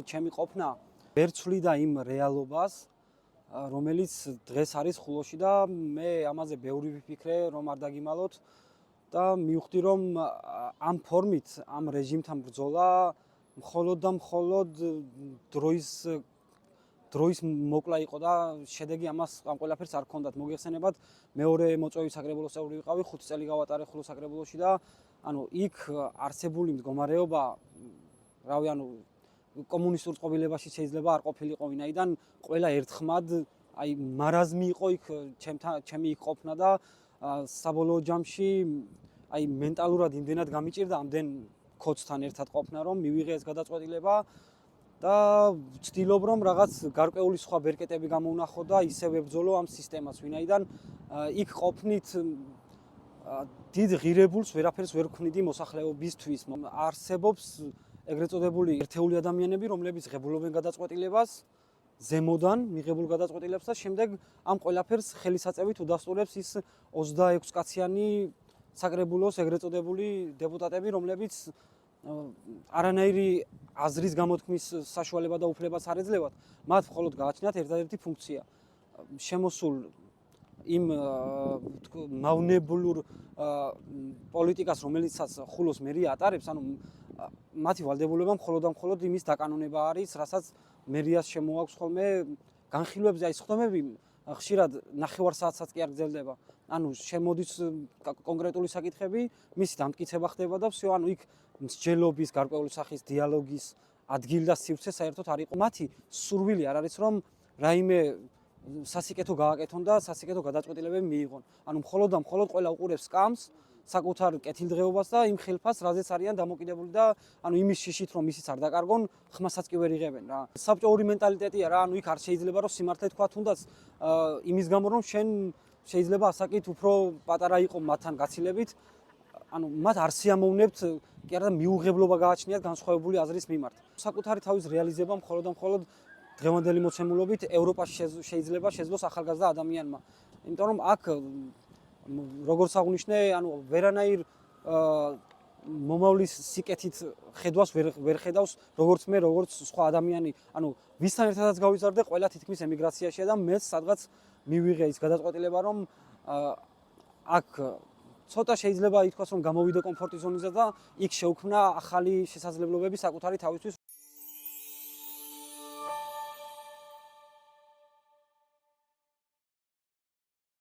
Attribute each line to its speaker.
Speaker 1: ჩემი ყოფნა ვერ ცვლიდა იმ რეალობას, რომელიც დღეს არის ხულოში და მე ამაზე ბევრი ვიფიქრე, რომ არ დაგიმალოთ და მივხვდი, რომ ამ ფორმით, ამ რეჟიმთან ბრძოლა მხოლოდ და მხოლოდ დროის მოკლა იყო და შედეგი ამ ყველაფერს არ ჰქონდათ. მოგეხსენებათ, მეორე მოწვევის საკრებულოს წევრი ვიყავი, 5 წელი გავატარე ხულოს საკრებულოში და იქ არსებული მდგომარეობა, რავი, კომუნისტურ წყობილებაში შეიძლება არ ყოფილიყო ვინაიდან ყველა ერთხმად მარაზმი იყო იქ ჩემი იქ ყოფნა და საბოლოო ჯამში მენტალურად იმდენად გამიჭირდა ამდენ ქოცთან ერთად ყოფნა, რომ მივიღე ეს გადაწყვეტილება და ვცდილობ, რომ რაღაც გარკვეული სხვა ბერკეტები გამოვნახო და ისევ ვებრძოლო ამ სისტემას, ვინაიდან იქ ყოფნით დიდ ღირებულს ვერაფერს ვერ ვქმნიდი მოსახლეობისთვის. არსებობს ეგრეთ წოდებული ერთეული ადამიანები, რომლებიც ღებულობენ გადაწყვეტილებას ზემოდან მიღებულ გადაწყვეტილებას და შემდეგ ამ ყველაფერს ხელისაწევით უდასტურებს ის 26 კაციანი საკრებულოს ეგრეთ წოდებული დეპუტატები, რომლებიც არანაირი აზრის გამოთქმის საშუალება და უფლებას არ ეძლევათ. მათ მხოლოდ გააჩნიათ ერთადერთი ფუნქცია შემოსულ იმ მავნებლურ პოლიტიკას, რომელიცაც ხულოს მერია ატარებს, მათი ვალდებულება მხოლოდ და მხოლოდ იმის დაკანონება არის, რასაც მერიას შემოაქვს ხოლმე განხილვებზე. აი სხდომები ხშირად ნახევარ საათსაც კი არ გრძელდება. შემოდის კონკრეტული საკითხები, მისი დამტკიცება ხდება და всё, იქ მსჯელობის, გარკვეული სახის დიალოგის ადგილი და სივრცე საერთოდ არ იყო. მათი სურვილი არ არის, რომ რაიმე სასიკეთო გააკეთონ და სასიკეთო გადაწყვეტილებები მიიღონ. მხოლოდ და მხოლოდ ყველა უყურებს სკამს, საკუთარ კეთილდღეობას და იმ ხელფასს, რაზეც არიან დამოკიდებული და იმის შიშით, რომ ისიც არ დაკარგონ, ხმასაც კი ვერ იღებენ რა. საბჭოური მენტალიტეტია რა, იქ არ შეიძლება რომ სიმართლე თქვა თუნდაც იმის გამო, რომ შენ შეიძლება ასაკით უფრო პატარა იყო მათთან გაცილებით, მათ არ სიამოვნებთ კი არა და მიუღებლობა გააჩნიათ განსხვავებული აზრის მიმართ. საკუთარი თავის რეალიზება მხოლოდ და მხოლოდ დღევანდელი მოცემულობით ევროპაში შეიძლება შეძლოს ახალგაზრდა ადამიანმა. იმიტომ რომ აქ როგორც აღნიშნე, ვერანაირ მომავლის სიკეთით ხედვას ვერ ხედავს როგორც მე, როგორც სხვა ადამიანი. ვისთან ერთადაც გავიზარდე, ყველა თითქმის ემიგრაციაშია და მეც სადღაც მივიღე ის გადაწყვეტილება, რომ აქ ცოტა შეიძლება ითქვას, რომ გამოვიდე კომფორტის ზონიდან და იქ შევქმნა ახალი შესაძლებლობები საკუთარი თავისთვის,